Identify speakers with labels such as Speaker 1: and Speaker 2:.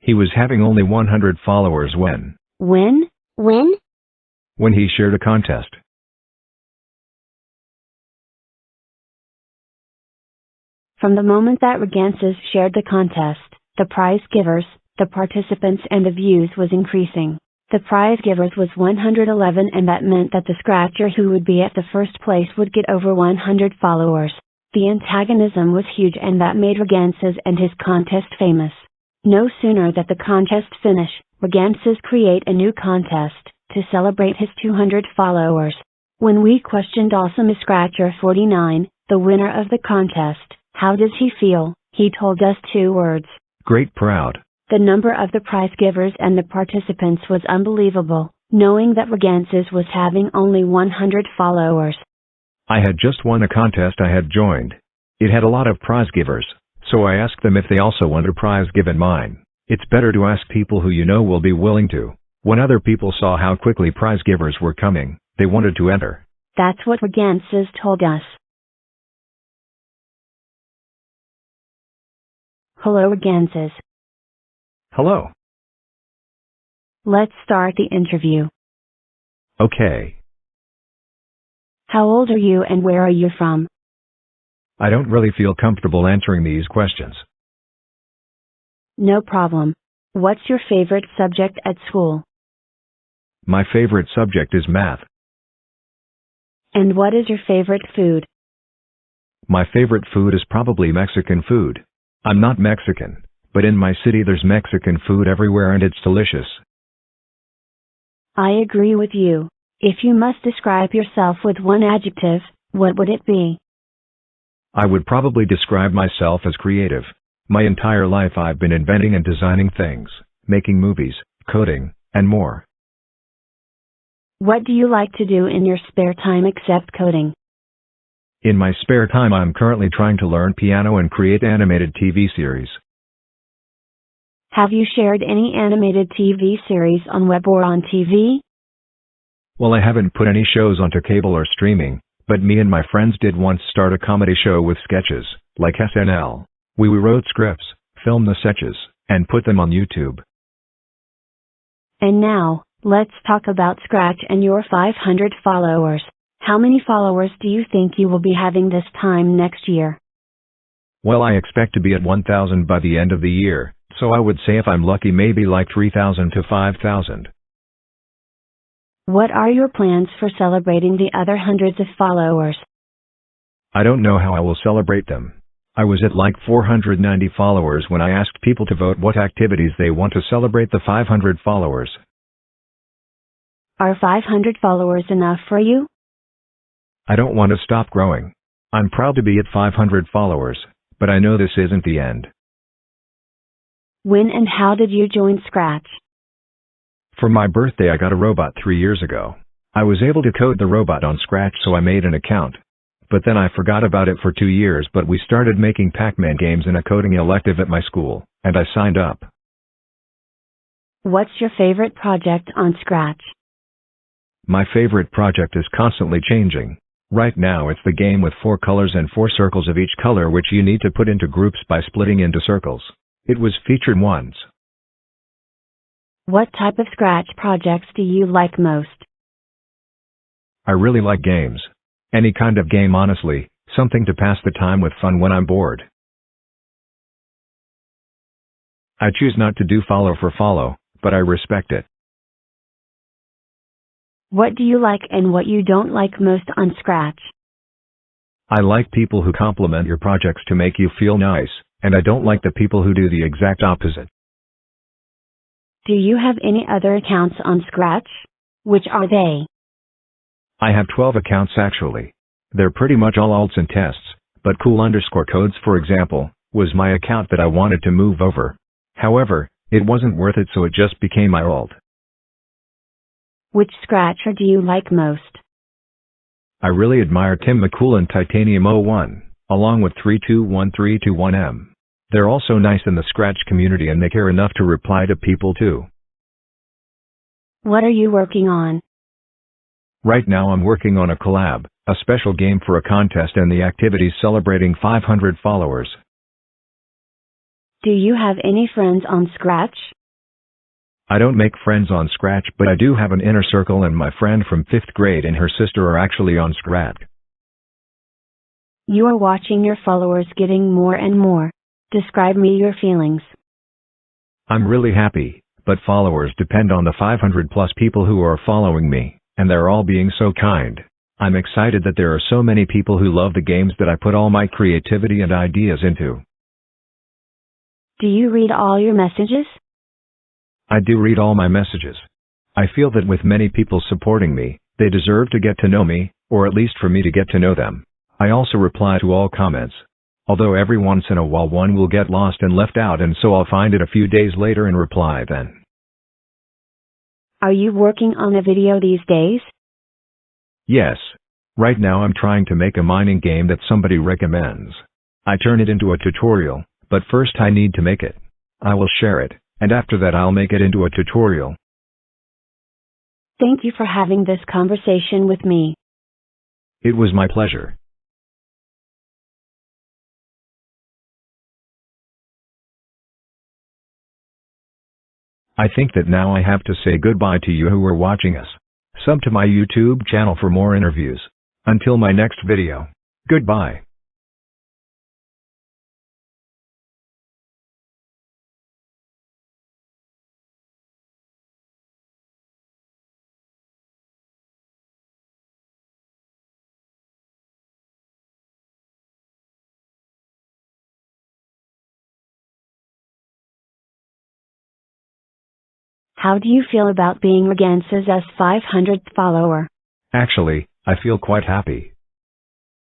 Speaker 1: He was having only 100 followers when he shared a contest.
Speaker 2: From the moment that rgantzos shared the contest, the prize givers, the participants and the views was increasing. The prize givers was 111 and that meant that the scratcher who would be at the first place would get over 100 followers. The antagonism was huge and that made rgantzos and his contest famous. No sooner that the contest finished, rgantzos create a new contest, to celebrate his 200 followers. When we questioned Awesome Scratcher 49, the winner of the contest, how does he feel, he told us 2 words.
Speaker 1: Great, proud.
Speaker 2: The number of the prize givers and the participants was unbelievable, knowing that rgantzos was having only 100 followers.
Speaker 1: I had just won a contest I had joined. It had a lot of prize givers, so I asked them if they also want a prize given mine. It's better to ask people who you know will be willing to. When other people saw how quickly prize givers were coming, they wanted to enter.
Speaker 2: That's what rgantzos told us. Hello rgantzos.
Speaker 1: Hello.
Speaker 2: Let's start the interview.
Speaker 1: Okay.
Speaker 2: How old are you and where are you from?
Speaker 1: I don't really feel comfortable answering these questions.
Speaker 2: No problem. What's your favorite subject at school?
Speaker 1: My favorite subject is math.
Speaker 2: And what is your favorite food?
Speaker 1: My favorite food is probably Mexican food. I'm not Mexican, but in my city there's Mexican food everywhere and it's delicious.
Speaker 2: I agree with you. If you must describe yourself with one adjective, what would it be?
Speaker 1: I would probably describe myself as creative. My entire life I've been inventing and designing things, making movies, coding, and more.
Speaker 2: What do you like to do in your spare time except coding?
Speaker 1: In my spare time I'm currently trying to learn piano and create animated TV series.
Speaker 2: Have you shared any animated TV series on web or on TV?
Speaker 1: Well, I haven't put any shows onto cable or streaming, but me and my friends did once start a comedy show with sketches, like SNL. We wrote scripts, filmed the sketches, and put them on YouTube.
Speaker 2: And now, let's talk about Scratch and your 500 followers. How many followers do you think you will be having this time next year?
Speaker 1: Well, I expect to be at 1,000 by the end of the year, so I would say if I'm lucky maybe like 3,000 to 5,000.
Speaker 2: What are your plans for celebrating the other hundreds of followers?
Speaker 1: I don't know how I will celebrate them. I was at like 490 followers when I asked people to vote what activities they want to celebrate the 500 followers.
Speaker 2: Are 500 followers enough for you?
Speaker 1: I don't want to stop growing. I'm proud to be at 500 followers, but I know this isn't the end.
Speaker 2: When and how did you join Scratch?
Speaker 1: For my birthday I got a robot 3 years ago. I was able to code the robot on Scratch so I made an account. But then I forgot about it for 2 years but we started making Pac-Man games in a coding elective at my school, and I signed up.
Speaker 2: What's your favorite project on Scratch?
Speaker 1: My favorite project is constantly changing. Right now it's the game with 4 colors and 4 circles of each color which you need to put into groups by splitting into circles. It was featured once.
Speaker 2: What type of Scratch projects do you like most?
Speaker 1: I really like games. Any kind of game honestly, something to pass the time with fun when I'm bored. I choose not to do follow for follow, but I respect it.
Speaker 2: What do you like and what you don't like most on Scratch?
Speaker 1: I like people who compliment your projects to make you feel nice, and I don't like the people who do the exact opposite.
Speaker 2: Do you have any other accounts on Scratch? Which are they?
Speaker 1: I have 12 accounts actually. They're pretty much all alts and tests, but cool_codes for example, was my account that I wanted to move over. However, it wasn't worth it so it just became my alt.
Speaker 2: Which Scratcher do you like most?
Speaker 1: I really admire Tim McCool and Titanium01, along with 32131M. They're also nice in the Scratch community and they care enough to reply to people too.
Speaker 2: What are you working on?
Speaker 1: Right now I'm working on a collab, a special game for a contest and the activities celebrating 500 followers.
Speaker 2: Do you have any friends on Scratch?
Speaker 1: I don't make friends on Scratch, but I do have an inner circle, and my friend from 5th grade and her sister are actually on Scratch.
Speaker 2: You are watching your followers getting more and more. Describe me your feelings.
Speaker 1: I'm really happy, but followers depend on the 500 plus people who are following me, and they're all being so kind. I'm excited that there are so many people who love the games that I put all my creativity and ideas into.
Speaker 2: Do you read all your messages?
Speaker 1: I do read all my messages. I feel that with many people supporting me, they deserve to get to know me, or at least for me to get to know them. I also reply to all comments. Although every once in a while one will get lost and left out, and so I'll find it a few days later and reply then.
Speaker 2: Are you working on a video these days?
Speaker 1: Yes. Right now I'm trying to make a mining game that somebody recommends. I turn it into a tutorial, but first I need to make it. I will share it, and after that I'll make it into a tutorial.
Speaker 2: Thank you for having this conversation with me.
Speaker 1: It was my pleasure. I think that now I have to say goodbye to you who are watching us. Sub to my YouTube channel for more interviews. Until my next video. Goodbye.
Speaker 2: How do you feel about being rgantzos' 500th follower?
Speaker 1: Actually, I feel quite happy.